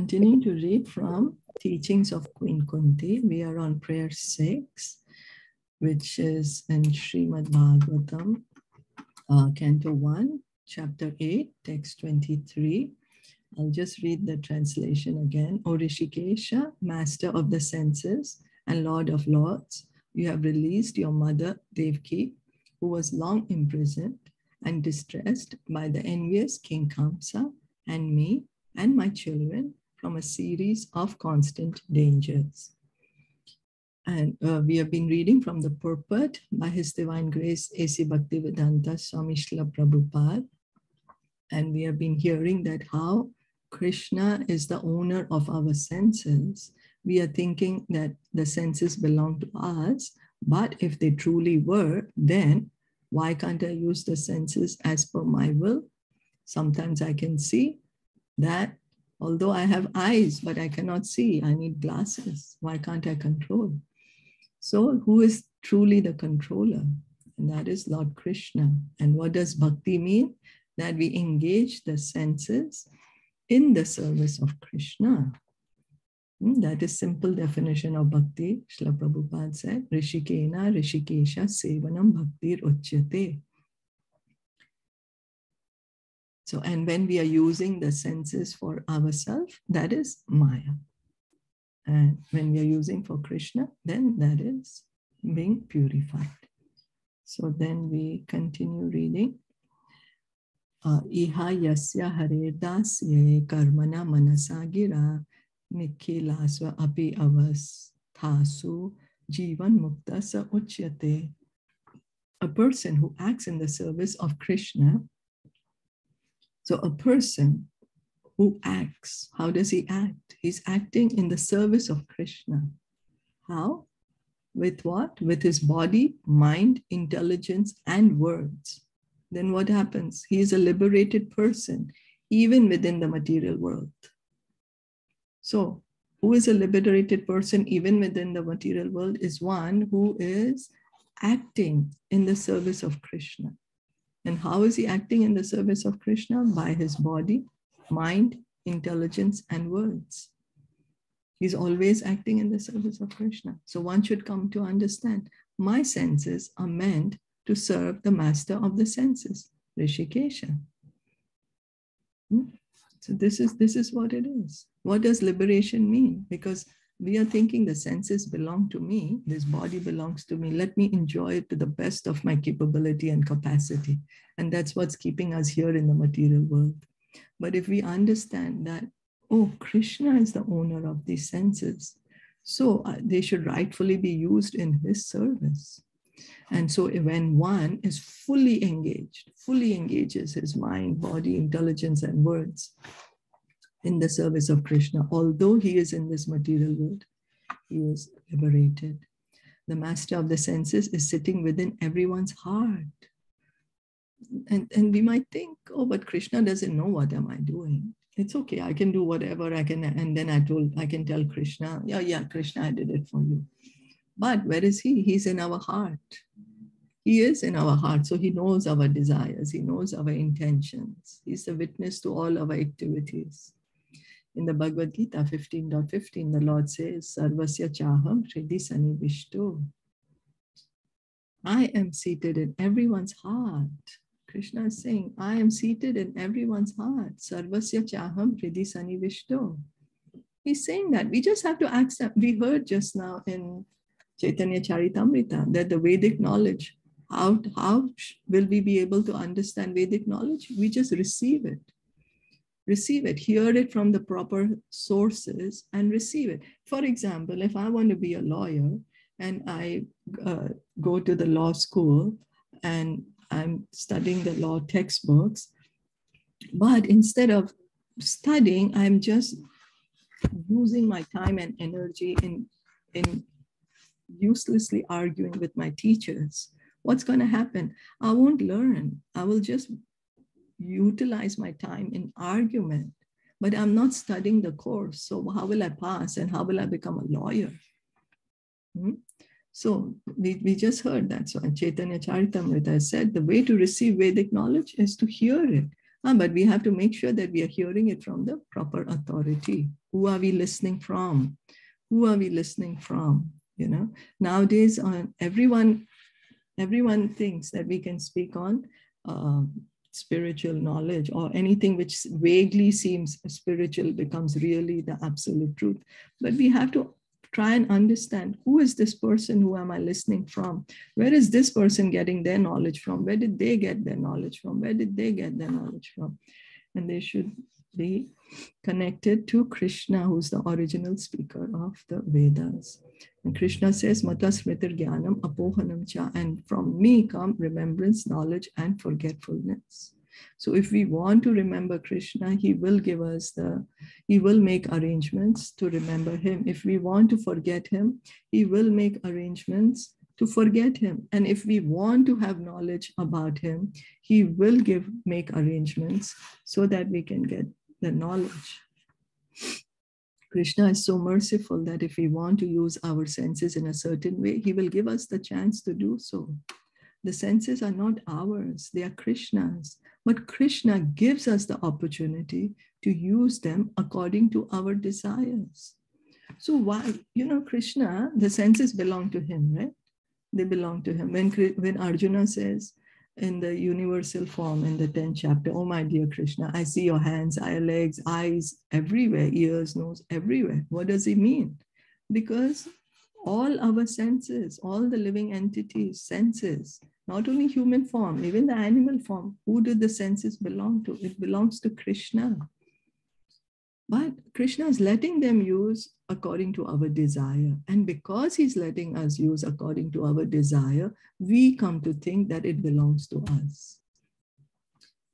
Continuing to read from Teachings of Queen Kunti. We are on prayer 6, which is in Srimad Bhagavatam, Canto 1, Chapter 8, Text 23. I'll just read the translation again. O Rishikesha, Master of the senses and Lord of Lords, you have released your mother Devaki, who was long imprisoned and distressed by the envious King Kamsa and me and my children from a series of constant dangers. And we have been reading from the purport by His Divine Grace A.C. Bhaktivedanta Swami Shilpa Prabhupada. And we have been hearing that how Krishna is the owner of our senses. We are thinking that the senses belong to us, but if they truly were, then why can't I use the senses as per my will? Sometimes I can see that although I have eyes, but I cannot see, I need glasses. Why can't I control? So who is truly the controller? And that is Lord Krishna. And what does bhakti mean? That we engage the senses in the service of Krishna. That is simple definition of bhakti. Srila Prabhupada said, Rishikena Rishikesha Sevanam Bhaktir Uchyate. So, and when we are using the senses for ourselves, that is Maya. And when we are using for Krishna, then that is being purified. So then we continue reading. Iha yasya haredasye karmana manasagira nikhilasva api avas thasu jivan mukta sa uchyate. A person who acts in the service of Krishna. So a person who acts, how does he act? He's acting in the service of Krishna. How? With what? With his body, mind, intelligence, and words. Then what happens? He is a liberated person, even within the material world. So, who is a liberated person, even within the material world, is one who is acting in the service of Krishna. And how is he acting in the service of Krishna? By his body, mind, intelligence, and words. He's always acting in the service of Krishna. So one should come to understand, my senses are meant to serve the master of the senses, Rishikesha. So this is what it is. What does liberation mean? Because we are thinking the senses belong to me, this body belongs to me, let me enjoy it to the best of my capability and capacity. And that's what's keeping us here in the material world. But if we understand that, oh, Krishna is the owner of these senses, so they should rightfully be used in his service. And so when one is fully engages his mind, body, intelligence, and words in the service of Krishna, although he is in this material world, he is liberated. The master of the senses is sitting within everyone's heart. And we might think, oh, but Krishna doesn't know what am I doing. It's okay, I can do whatever I can. And then I can tell Krishna, yeah, Krishna, I did it for you. But where is he? He's in our heart. He is in our heart. So he knows our desires. He knows our intentions. He's a witness to all our activities. In the Bhagavad Gita 15.15, the Lord says, Sarvasya chaham hridhi sanivishto. I am seated in everyone's heart. Krishna is saying, I am seated in everyone's heart. Sarvasya chaham hridhi sanivishto. He's saying that. We just have to accept. We heard just now in Caitanya Caritamrita that the Vedic knowledge, how will we be able to understand Vedic knowledge? We just receive it. Receive it, hear it from the proper sources and receive it. For example, if I want to be a lawyer and I go to the law school and I'm studying the law textbooks, but instead of studying, I'm just using my time and energy in uselessly arguing with my teachers. What's going to happen? I won't learn. I will just utilize my time in argument, but I'm not studying the course. So how will I pass and how will I become a lawyer? So we just heard that. So in Caitanya Caritamrita said the way to receive Vedic knowledge is to hear it. But we have to make sure that we are hearing it from the proper authority. Who are we listening from? Who are we listening from? Nowadays, everyone thinks that we can speak on spiritual knowledge, or anything which vaguely seems spiritual becomes really the absolute truth. But we have to try and understand, who is this person? Who am I listening from? Where is this person getting their knowledge from? Where did they get their knowledge from? Where did they get their knowledge from? And they should be connected to Krishna, who's the original speaker of the Vedas. And Krishna says, Mata Smritir Jnanam Apohanam Cha, and from me come remembrance, knowledge, and forgetfulness. So if we want to remember Krishna, he will give us he will make arrangements to remember him. If we want to forget him, he will make arrangements to forget him. And if we want to have knowledge about him, he will make arrangements so that we can get the knowledge. Krishna is so merciful that if we want to use our senses in a certain way, he will give us the chance to do so. The senses are not ours, they are Krishna's. But Krishna gives us the opportunity to use them according to our desires. So why, Krishna, the senses belong to him, right? They belong to him. When Arjuna says in the universal form in the 10th chapter, oh my dear Krishna, I see your hands, legs, eyes everywhere, ears, nose, everywhere. What does he mean? Because all our senses, all the living entities, senses, not only human form, even the animal form, who do the senses belong to? It belongs to Krishna. But Krishna is letting them use according to our desire. And because he's letting us use according to our desire, we come to think that it belongs to us.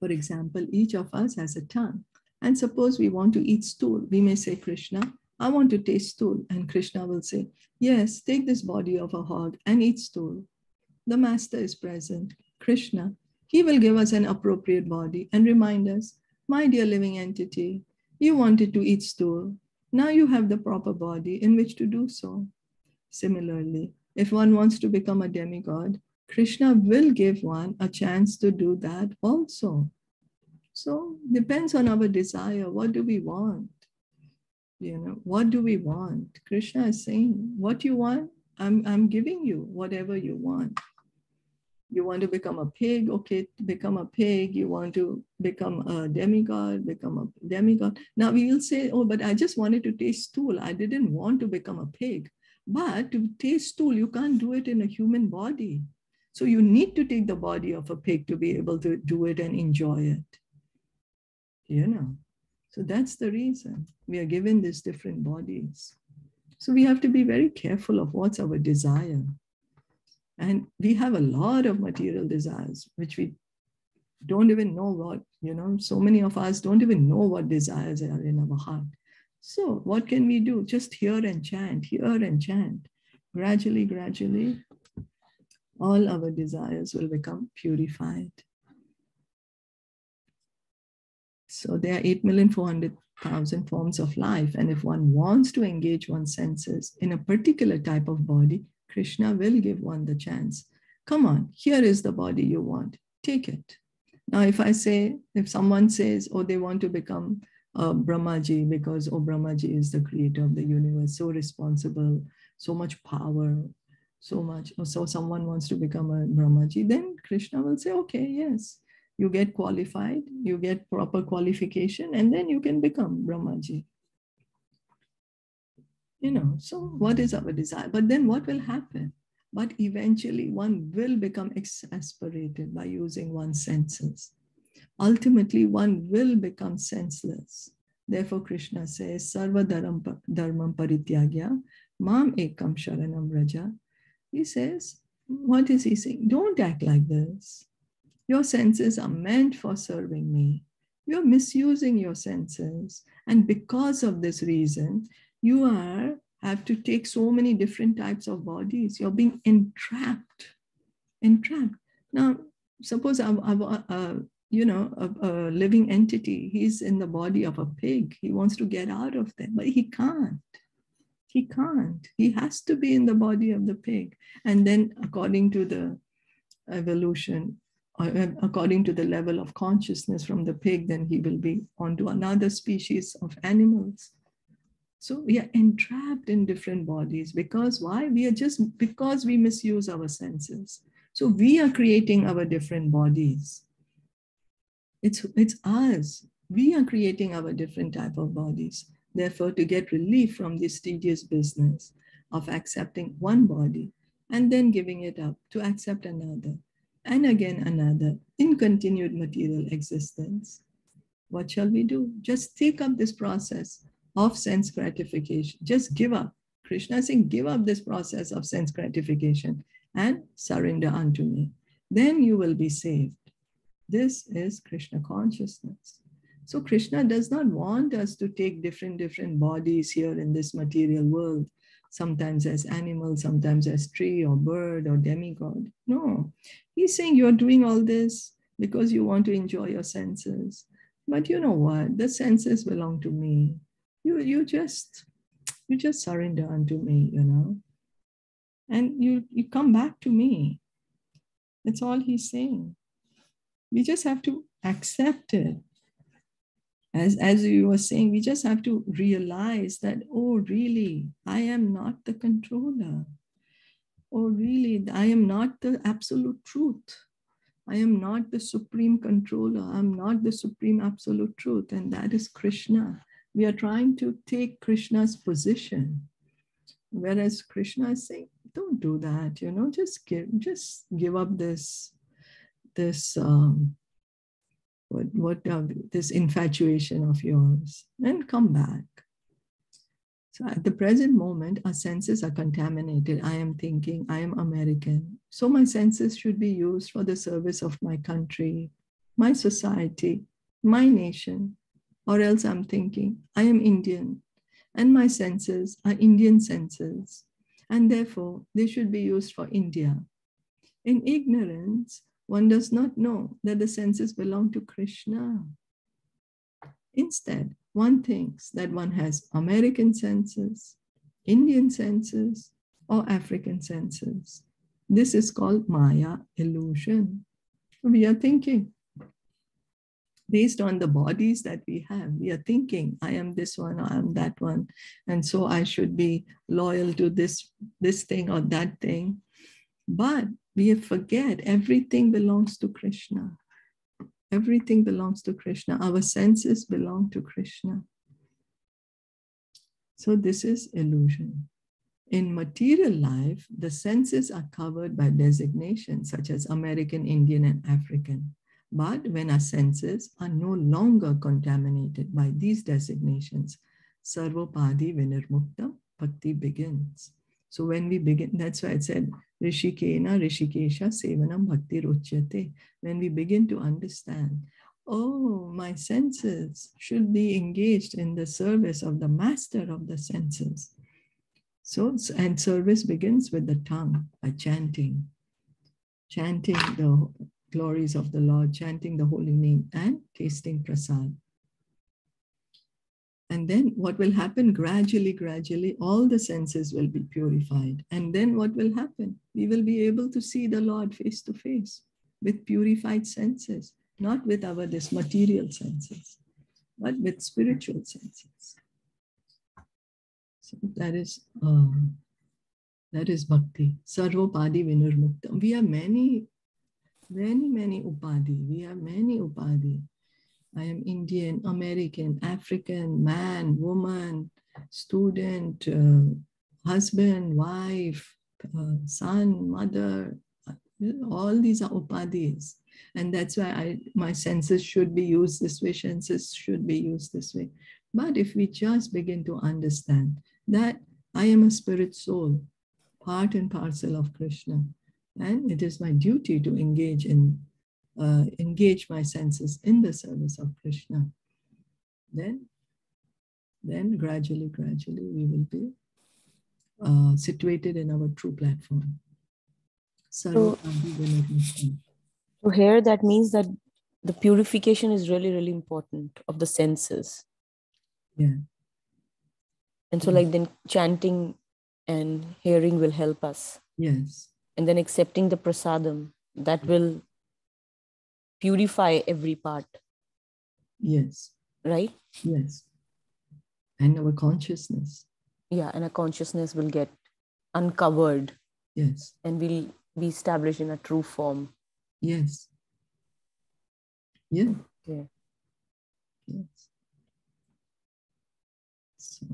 For example, each of us has a tongue. And suppose we want to eat stool. We may say, Krishna, I want to taste stool. And Krishna will say, yes, take this body of a hog and eat stool. The master is present, Krishna. He will give us an appropriate body and remind us, my dear living entity, you wanted to eat stool. Now you have the proper body in which to do so. Similarly, if one wants to become a demigod, Krishna will give one a chance to do that also. So depends on our desire. What do we want? What do we want? Krishna is saying, what you want, I'm giving you whatever you want. You want to become a pig, okay, become a pig. You want to become a demigod, become a demigod. Now we will say, oh, but I just wanted to taste stool. I didn't want to become a pig. But to taste stool, you can't do it in a human body. So you need to take the body of a pig to be able to do it and enjoy it. So that's the reason we are given these different bodies. So we have to be very careful of what's our desire. And we have a lot of material desires, which we don't even know what, so many of us don't even know what desires are in our heart. So what can we do? Just hear and chant, hear and chant. Gradually, all our desires will become purified. So there are 8,400,000 forms of life. And if one wants to engage one's senses in a particular type of body, Krishna will give one the chance. Come on, here is the body you want. Take it. Now, if someone says, oh, they want to become Brahmaji because, oh, Brahmaji is the creator of the universe, so responsible, so much power, so someone wants to become a Brahmaji, then Krishna will say, okay, yes, you get qualified, you get proper qualification, and then you can become Brahmaji. So what is our desire? But then what will happen? But eventually one will become exasperated by using one's senses. Ultimately, one will become senseless. Therefore, Krishna says, Sarva dharmam parityagya, mam ekam sharanam raja. He says, what is he saying? Don't act like this. Your senses are meant for serving me. You're misusing your senses. And because of this reason, you have to take so many different types of bodies. You're being entrapped. Now, suppose a living entity, he's in the body of a pig. He wants to get out of that, but he can't. He has to be in the body of the pig. And then according to the evolution, according to the level of consciousness from the pig, then he will be onto another species of animals. So we are entrapped in different bodies because why? Because we misuse our senses. So we are creating our different bodies. It's us. We are creating our different type of bodies. Therefore, to get relief from this tedious business of accepting one body and then giving it up to accept another and again another in continued material existence, what shall we do? Just take up this process of sense gratification. Just give up. Krishna is saying, give up this process of sense gratification and surrender unto me. Then you will be saved. This is Krishna consciousness. So Krishna does not want us to take different bodies here in this material world, sometimes as animal, sometimes as tree or bird or demigod. No, he's saying you're doing all this because you want to enjoy your senses. But you know what? The senses belong to me. You just surrender unto me, and you come back to me. That's all he's saying. We just have to accept it. As you were saying, we just have to realize that, oh, really, I am not the controller. Oh, really, I am not the absolute truth. I am not the supreme controller. I'm not the supreme absolute truth. And that is Krishna. We are trying to take Krishna's position. Whereas Krishna is saying, don't do that, just give up this infatuation of yours and come back. So at the present moment, our senses are contaminated. I am thinking, I am American. So my senses should be used for the service of my country, my society, my nation. Or else I'm thinking, I am Indian and my senses are Indian senses. And therefore, they should be used for India. In ignorance, one does not know that the senses belong to Krishna. Instead, one thinks that one has American senses, Indian senses, or African senses. This is called Maya, illusion. We are thinking based on the bodies that we have. We are thinking, I am this one, I am that one, and so I should be loyal to this thing or that thing. But we forget everything belongs to Krishna. Everything belongs to Krishna. Our senses belong to Krishna. So this is illusion. In material life, the senses are covered by designations such as American, Indian, and African. But when our senses are no longer contaminated by these designations, Sarvopadi Vinirmuktam, Bhakti begins. So when we begin, that's why it said, Rishikena, Rishikesha, Sevanam, Bhakti Ruchyate. When we begin to understand, oh, my senses should be engaged in the service of the master of the senses. So, and service begins with the tongue by chanting the glories of the Lord, chanting the holy name and tasting prasad. And then what will happen? Gradually, all the senses will be purified. And then what will happen? We will be able to see the Lord face to face with purified senses, not with this material senses, but with spiritual senses. So that is bhakti. Sarvopadi vinirmuktam. We have many upadi. We have many upadi. I am Indian, American, African, man, woman, student, husband, wife, son, mother. All these are upadis. And that's why my senses should be used this way, senses should be used this way. But if we just begin to understand that I am a spirit soul, part and parcel of Krishna, and it is my duty to engage my senses in the service of Krishna, then gradually we will be situated in our true platform. So here that means that the purification is really, really important of the senses. Yeah. And so like then chanting and hearing will help us. Yes. And then accepting the prasadam, that will purify every part. Yes. Right? Yes. And our consciousness. Yeah, and our consciousness will get uncovered. Yes. And we'll be established in a true form. Yes. Yeah. Yeah. Yes. So,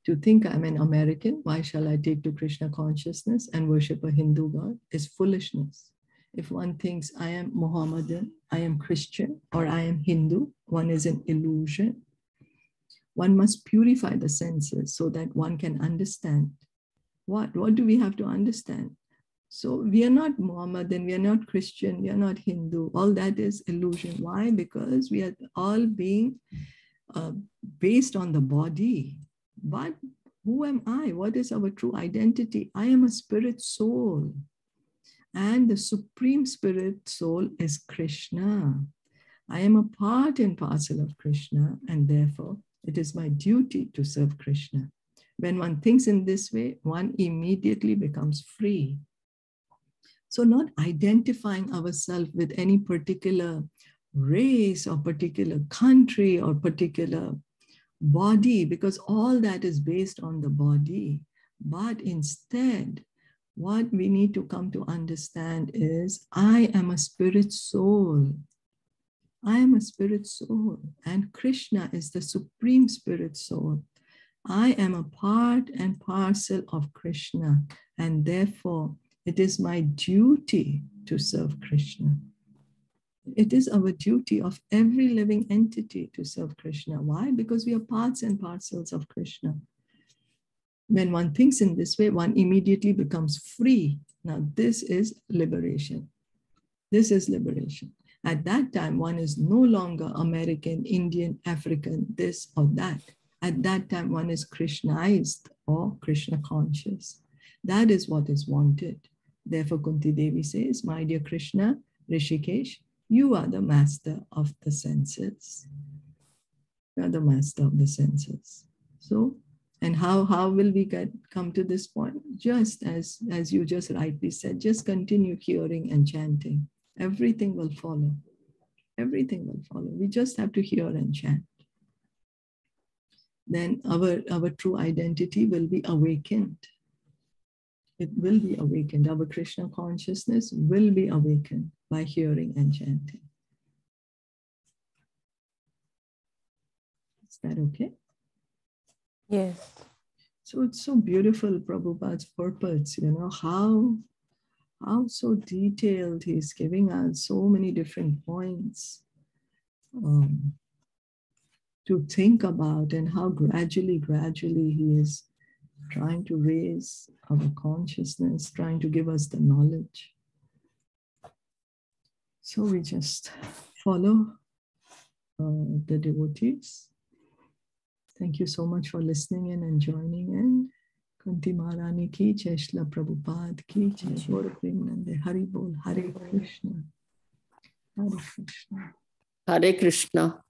to think I'm an American, why shall I take to Krishna consciousness and worship a Hindu God is foolishness. If one thinks I am Mohammedan, I am Christian, or I am Hindu, one is an illusion. One must purify the senses so that one can understand. What do we have to understand? So we are not Mohammedan, we are not Christian, we are not Hindu. All that is illusion. Why? Because we are all being based on the body. But who am I? What is our true identity? I am a spirit soul. And the supreme spirit soul is Krishna. I am a part and parcel of Krishna, and therefore it is my duty to serve Krishna. When one thinks in this way, one immediately becomes free. So not identifying ourselves with any particular race or particular country or particular body, because all that is based on the body. But instead, what we need to come to understand is, I am a spirit soul. I am a spirit soul, and Krishna is the supreme spirit soul. I am a part and parcel of Krishna, and therefore it is my duty to serve Krishna. It is our duty of every living entity to serve Krishna. Why? Because we are parts and parcels of Krishna. When one thinks in this way, one immediately becomes free. Now, this is liberation. This is liberation. At that time, one is no longer American, Indian, African, this or that. At that time, one is Krishnized or Krishna conscious. That is what is wanted. Therefore, Kunti Devi says, my dear Krishna, Rishikesh, you are the master of the senses. You are the master of the senses. So, and how will we come to this point? Just as you just rightly said, just continue hearing and chanting. Everything will follow. Everything will follow. We just have to hear and chant. Then our true identity will be awakened. It will be awakened. Our Krishna consciousness will be awakened by hearing and chanting. Is that okay? Yes. So it's so beautiful, Prabhupada's purpose, how so detailed he's giving us so many different points to think about, and how gradually he is trying to raise our consciousness, trying to give us the knowledge. So we just follow the devotees. Thank you so much for listening in and joining in. Kunti Maharani ki jai, Shila Prabhupada ki jai, Gaura Premanande, Hari Bol, Hare Krishna. Hare Krishna. Hare Krishna.